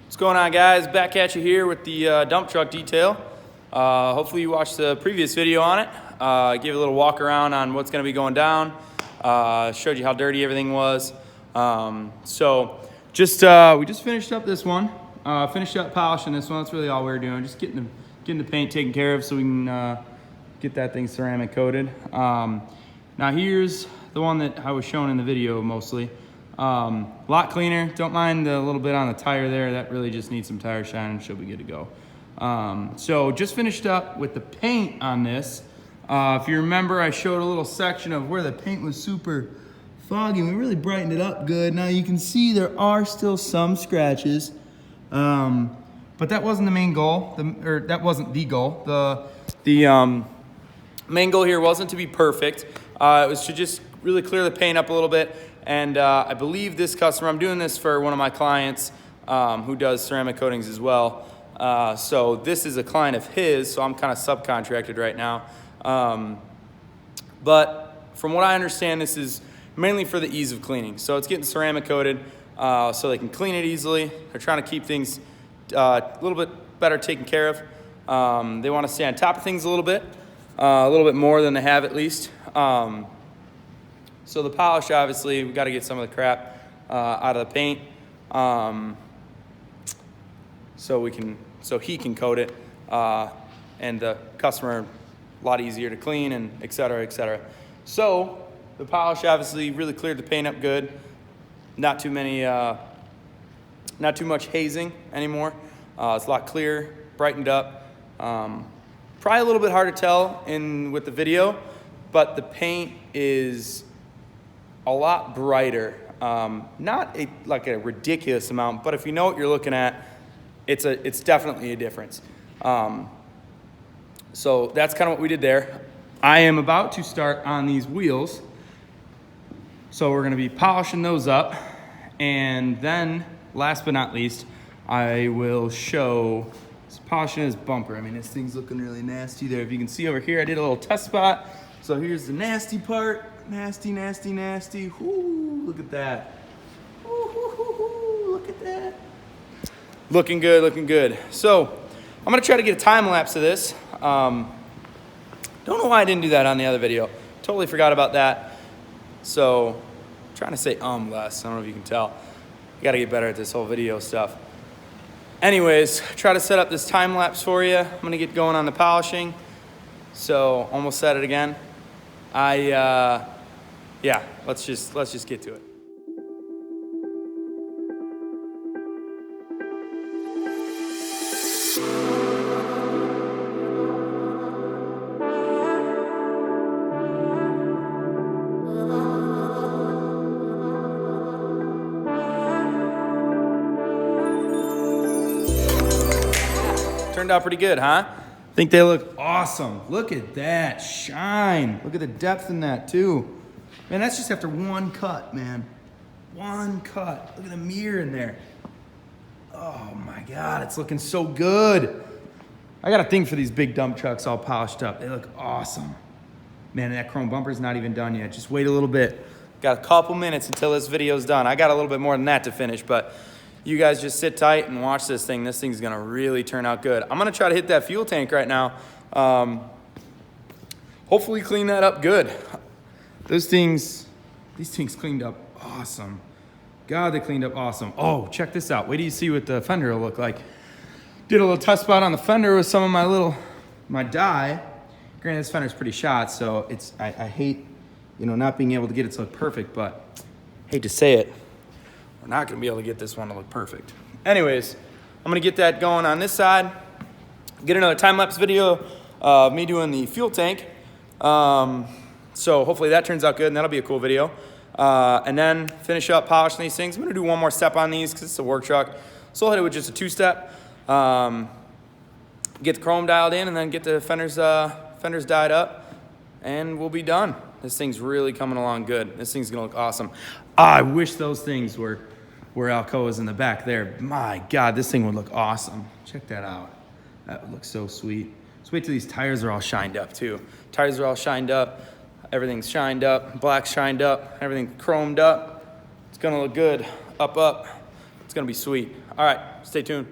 What's going on, guys? Back at you here with the dump truck detail. Hopefully you watched the previous video on it. Gave a little walk around on what's going to be going down. Showed you how dirty everything was. We just finished up this one. Finished up polishing this one. That's really all we're doing. Just getting the paint taken care of so we can get that thing ceramic coated. Now here's the one that I was showing in the video mostly. A lot cleaner. Don't mind the little bit on the tire there. That really just needs some tire shine and she'll be good to go. So just finished up with the paint on this. If you remember, I showed a little section of where the paint was super foggy and we really brightened it up good. Now you can see there are still some scratches, but that wasn't the main goal. That wasn't the goal. The main goal here wasn't to be perfect. It was to just really clear the paint up a little bit. And I believe this customer, I'm doing this for one of my clients who does ceramic coatings as well. So this is a client of his, so I'm kind of subcontracted right now. But from what I understand, this is mainly for the ease of cleaning. So it's getting ceramic coated so they can clean it easily. They're trying to keep things a little bit better taken care of. They want to stay on top of things a little bit more than they have at least. So the polish, obviously, we got to get some of the crap out of the paint, so he can coat it, and the customer a lot easier to clean, and et cetera, et cetera. So the polish obviously really cleared the paint up good. Not too much hazing anymore. It's a lot clearer, brightened up. Probably a little bit hard to tell with the video, but the paint is a lot brighter. Not like a ridiculous amount, but if you know what you're looking at, it's definitely a difference. So that's kind of what we did there. I am about to start on these wheels. So we're gonna be polishing those up. And then, last but not least, I will show polishing his bumper. I mean, this thing's looking really nasty there. If you can see over here, I did a little test spot. So here's the nasty part. Nasty, nasty, nasty. Whoo, look at that. Woo, look at that. Looking good, looking good. So I'm gonna try to get a time lapse of this. Don't know why I didn't do that on the other video. Totally forgot about that. So I'm trying to say less. I don't know if you can tell. I gotta get better at this whole video stuff. Anyways, try to set up this time lapse for you. I'm gonna get going on the polishing. So almost said it again. Yeah, let's just get to it. Turned out pretty good, huh? I think they look awesome. Look at that shine. Look at the depth in that too. Man, that's just after one cut, man. One cut. Look at the mirror in there. Oh my God, it's looking so good. I got a thing for these big dump trucks all polished up. They look awesome. Man, that chrome bumper's not even done yet. Just wait a little bit. Got a couple minutes until this video's done. I got a little bit more than that to finish, but you guys just sit tight and watch this thing. This thing's gonna really turn out good. I'm gonna try to hit that fuel tank right now. Hopefully clean that up good. These things cleaned up awesome. God, they cleaned up awesome. Oh, check this out. Wait till you see what the fender will look like. Did a little test spot on the fender with some of my dye. Granted, this fender's pretty shot, so I hate, not being able to get it to look perfect, but hate to say it, we're not gonna be able to get this one to look perfect. Anyways, I'm gonna get that going on this side. Get another time-lapse video of me doing the fuel tank. So hopefully that turns out good and that'll be a cool video. And then finish up polishing these things. I'm gonna do one more step on these because it's a work truck. So I'll hit it with just a two-step. Get the chrome dialed in and then get the fenders dyed up and we'll be done. This thing's really coming along good. This thing's gonna look awesome. I wish those things were Alcoas in the back there. My God, this thing would look awesome. Check that out. That would look so sweet. Let's wait till these tires are all shined up too. Tires are all shined up. Everything's shined up. Black's shined up. Everything chromed up. It's gonna look good. Up. It's gonna be sweet. All right, stay tuned.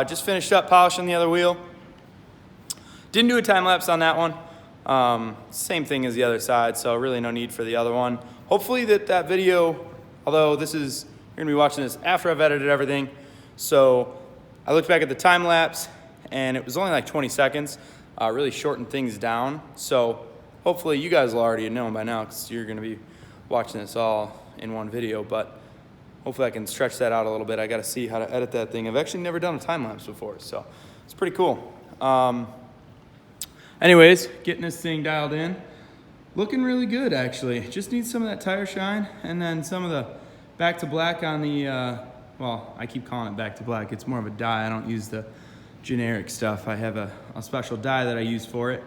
Just finished up polishing the other wheel. Didn't do a time lapse on that one. Same thing as the other side, so really no need for the other one. Hopefully that video, although you're gonna be watching this after I've edited everything. So I looked back at the time lapse and it was only like 20 seconds. Really shortened things down. So hopefully you guys will already know by now because you're gonna be watching this all in one video, but hopefully I can stretch that out a little bit. I gotta see how to edit that thing. I've actually never done a time lapse before, so it's pretty cool. Anyways, getting this thing dialed in. Looking really good, actually. Just need some of that tire shine and then some of the back to black on the, well, I keep calling it back to black. It's more of a dye. I don't use the generic stuff. I have a special dye that I use for it,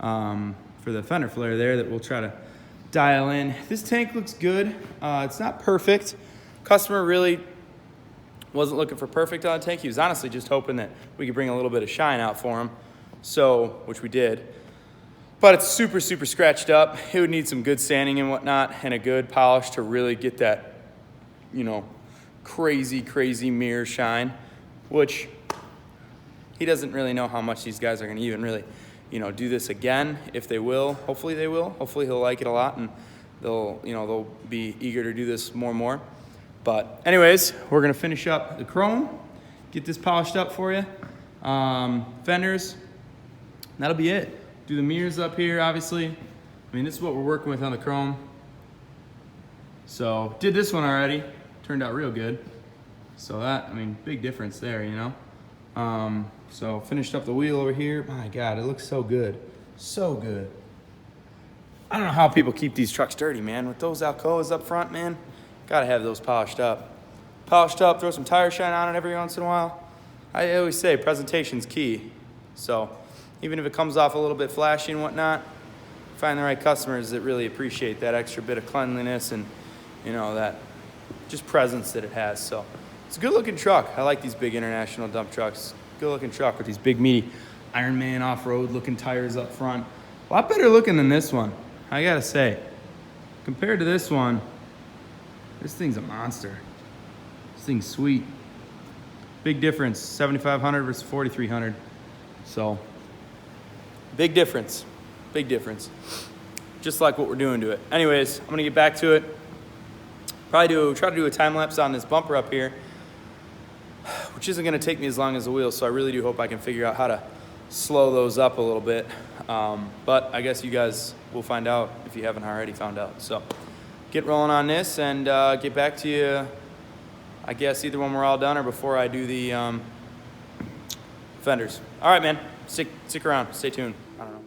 for the fender flare there that we'll try to dial in. This tank looks good. It's not perfect. Customer really wasn't looking for perfect on the tank. He was honestly just hoping that we could bring a little bit of shine out for him. So, which we did. But it's super, super scratched up. It would need some good sanding and whatnot and a good polish to really get that, you know, crazy, crazy mirror shine, which he doesn't really know how much these guys are gonna even really, you know, do this again. If they will, hopefully they will. Hopefully he'll like it a lot and they'll be eager to do this more and more. But anyways, we're gonna finish up the chrome, get this polished up for you. Fenders, that'll be it. Do the mirrors up here, obviously. I mean, this is what we're working with on the chrome. So, did this one already. Turned out real good. So that, I mean, big difference there, you know? So, finished up the wheel over here. My God, it looks so good. So good. I don't know how people keep these trucks dirty, man. With those Alcoas up front, man, gotta have those polished up. Polished up, throw some tire shine on it every once in a while. I always say presentation's key. So even if it comes off a little bit flashy and whatnot, find the right customers that really appreciate that extra bit of cleanliness and, you know, that just presence that it has. So it's a good looking truck. I like these big international dump trucks. Good looking truck with these big meaty Ironman off-road looking tires up front. A lot better looking than this one, I gotta say. Compared to this one, this thing's a monster. This thing's sweet. Big difference, 7,500 versus 4,300. So, big difference, big difference. Just like what we're doing to it. Anyways, I'm gonna get back to it. Try to do a time lapse on this bumper up here, which isn't gonna take me as long as the wheel, so I really do hope I can figure out how to slow those up a little bit. But I guess you guys will find out if you haven't already found out. So, get rolling on this and get back to you, I guess, either when we're all done or before I do the fenders. All right, man. Stick around. Stay tuned. I don't know.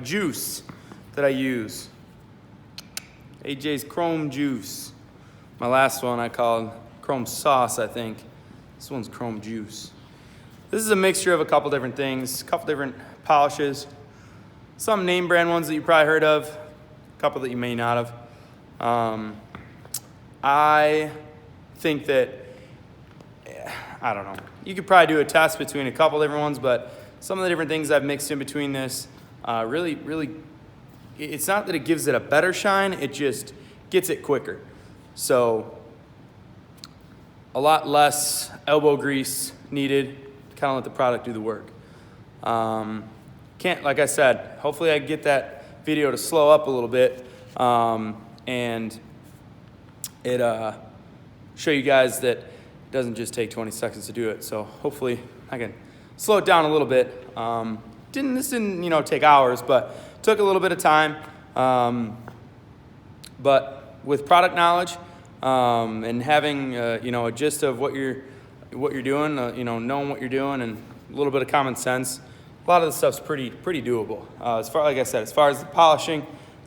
juice that I use. AJ's Chrome Juice. My last one I called Chrome Sauce, I think. This one's Chrome Juice. This is a mixture of a couple different things, a couple different polishes. Some name brand ones that you probably heard of, a couple that you may not have. I think that, I don't know, you could probably do a test between a couple different ones, but some of the different things I've mixed in between this really, it's not that it gives it a better shine, it just gets it quicker. So a lot less elbow grease needed, kind of let the product do the work. Like I said, hopefully I get that video to slow up a little bit and it show you guys that it doesn't just take 20 seconds to do it. So hopefully I can slow it down a little bit. This didn't take hours, but took a little bit of time. But with product knowledge and having a gist of what you're doing, knowing what you're doing, and a little bit of common sense, a lot of the stuff's pretty doable. Like I said, as far as the polishing,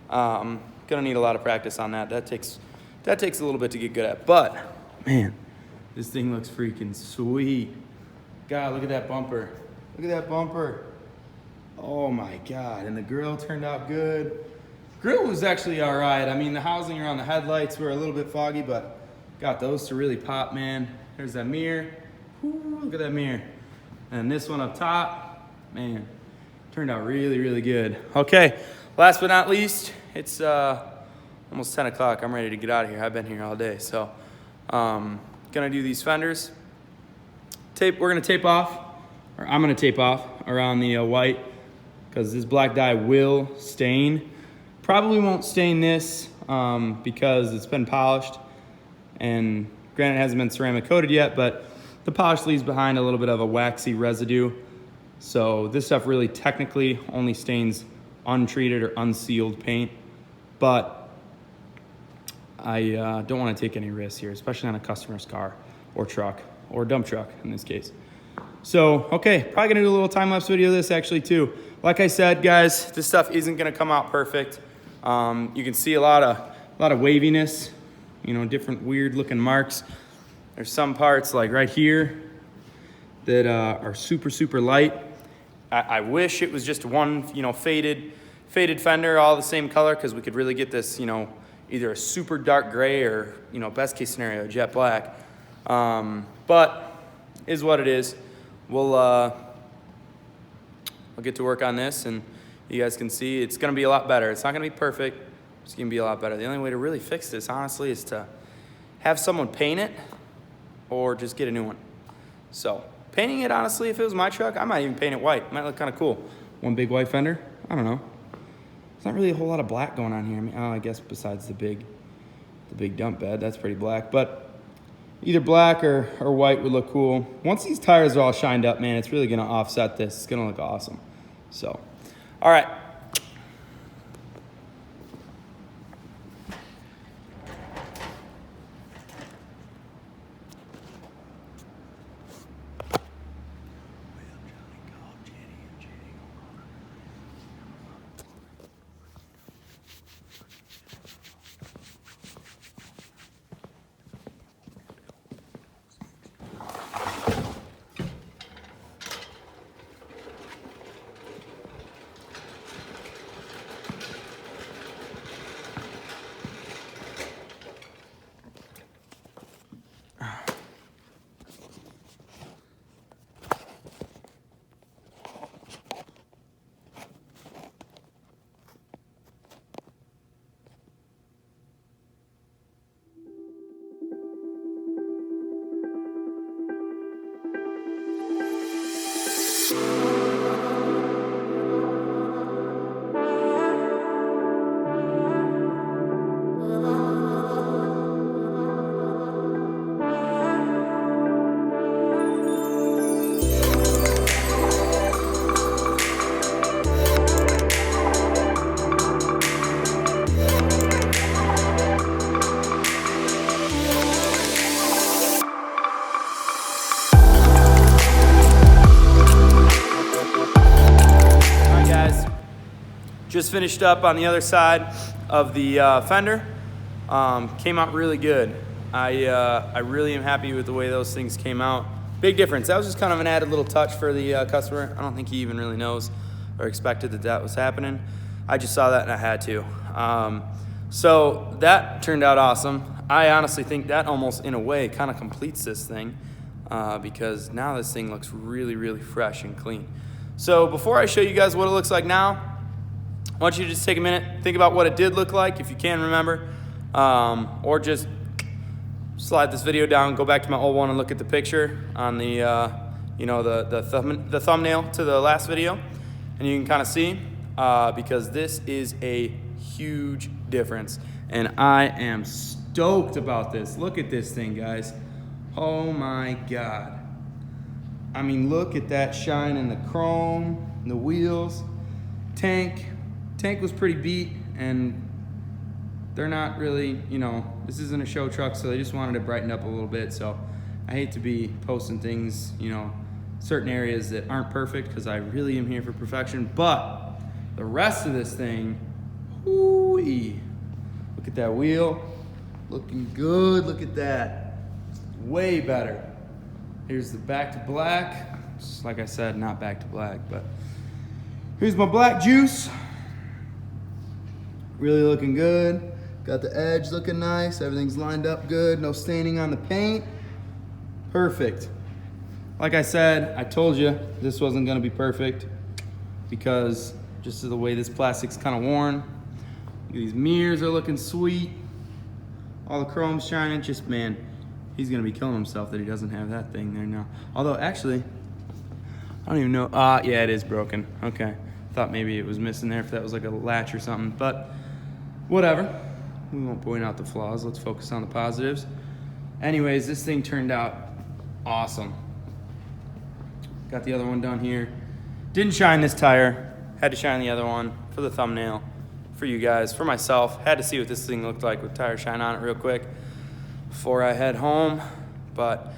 gonna need a lot of practice on that. That takes a little bit to get good at. But man, this thing looks freaking sweet. God, look at that bumper. Look at that bumper. Oh my God, and the grill turned out good. Grill was actually all right. I mean, the housing around the headlights were a little bit foggy, but got those to really pop, man. There's that mirror. Ooh, look at that mirror. And this one up top, man, turned out really good. Okay, last but not least, it's almost 10 o'clock. I'm ready to get out of here. I've been here all day. So, gonna do these fenders. We're gonna tape off, or I'm gonna tape off around the white, because this black dye will stain. Probably won't stain this because it's been polished, and granted it hasn't been ceramic coated yet, but the polish leaves behind a little bit of a waxy residue. So this stuff really technically only stains untreated or unsealed paint, but I don't want to take any risks here, especially on a customer's car or truck or dump truck in this case. So, okay, probably gonna do a little time-lapse video of this actually too. Like I said, guys, this stuff isn't gonna come out perfect. You can see a lot of waviness, different weird looking marks. There's some parts like right here that are super light. I wish it was just one, faded fender, all the same color, because we could really get this, either a super dark gray or, best case scenario, jet black. But is what it is. I'll get to work on this, and you guys can see it's gonna be a lot better. It's not gonna be perfect, it's gonna be a lot better. The only way to really fix this, honestly, is to have someone paint it or just get a new one. So painting it, honestly, if it was my truck, I might even paint it white. It might look kind of cool. One big white fender, I don't know. There's not really a whole lot of black going on here. I mean, I guess besides the big dump bed, that's pretty black. But either black or white would look cool. Once these tires are all shined up, man, it's really gonna offset this. It's gonna look awesome. So, all right. Just finished up on the other side of the fender. Came out really good. I really am happy with the way those things came out. Big difference. That was just kind of an added little touch for the customer. I don't think he even really knows or expected that that was happening. I just saw that and I had to. So that turned out awesome. I honestly think that almost in a way kind of completes this thing because now this thing looks really, really fresh and clean. So before I show you guys what it looks like now, I want you to just take a minute, think about what it did look like if you can remember, or just slide this video down, go back to my old one and look at the picture on the, you know, the thumbnail to the last video, and you can kind of see because this is a huge difference, and I am stoked about this. Look at this thing, guys. Oh my God. I mean, look at that shine in the chrome, the wheels. Tank was pretty beat, and they're not really, you know, this isn't a show truck, so they just wanted it brightened up a little bit. So I hate to be posting things, you know, certain areas that aren't perfect, because I really am here for perfection. But the rest of this thing, whoo-wee. Look at that wheel, looking good. Look at that, way better. Here's the back to black. Just like I said, not back to black, but here's my black juice. Really looking good. Got the edge looking nice. Everything's lined up good. No staining on the paint. Perfect. Like I said, I told you this wasn't gonna be perfect because just the way this plastic's kind of worn. These mirrors are looking sweet. All the chrome's shining. Just, man, he's gonna be killing himself that he doesn't have that thing there now. Although, actually, I don't even know. Yeah, it is broken. Okay. Thought maybe it was missing there if that was like a latch or something, but whatever. We won't point out the flaws. Let's focus on the positives. Anyways, this thing turned out awesome. Got the other one done here. Didn't shine this tire. Had to shine the other one for the thumbnail, for you guys, for myself. Had to see what this thing looked like with tire shine on it real quick before I head home. But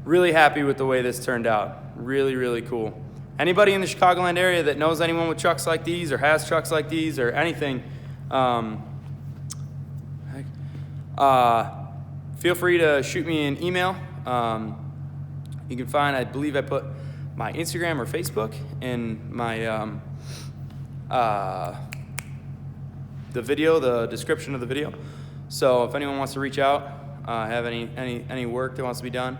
really happy with the way this turned out. Really, really cool. Anybody in the Chicagoland area that knows anyone with trucks like these or has trucks like these or anything, feel free to shoot me an email. You can find, I believe I put my Instagram or Facebook in my the video, the description of the video. So if anyone wants to reach out, have any work that wants to be done.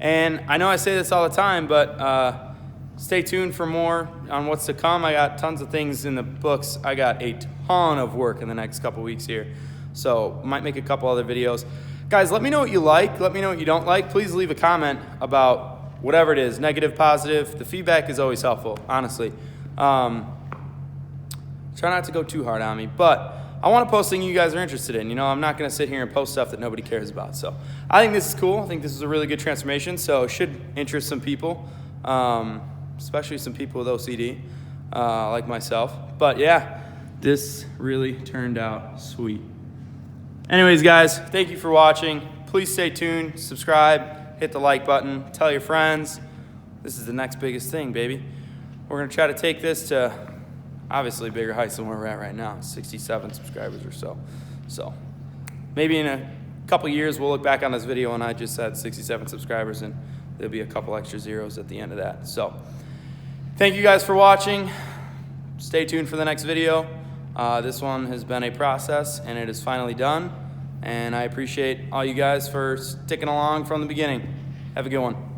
And I know I say this all the time, but stay tuned for more on what's to come. I got tons of things in the books. I got a ton of work in the next couple weeks here. So might make a couple other videos. Guys, let me know what you like. Let me know what you don't like. Please leave a comment about whatever it is, negative, positive. The feedback is always helpful, honestly. Try not to go too hard on me, but I want to post things you guys are interested in. You know, I'm not going to sit here and post stuff that nobody cares about. So I think this is cool. I think this is a really good transformation. So it should interest some people, especially some people with OCD like myself. But yeah, this really turned out sweet. Anyways, guys, thank you for watching. Please stay tuned, subscribe, hit the like button, tell your friends. This is the next biggest thing, baby. We're going to try to take this to obviously bigger heights than where we're at right now, 67 subscribers or so. So maybe in a couple years we'll look back on this video and I just said 67 subscribers and there'll be a couple extra zeros at the end of that. So thank you guys for watching. Stay tuned for the next video. This one has been a process and it is finally done. And I appreciate all you guys for sticking along from the beginning. Have a good one.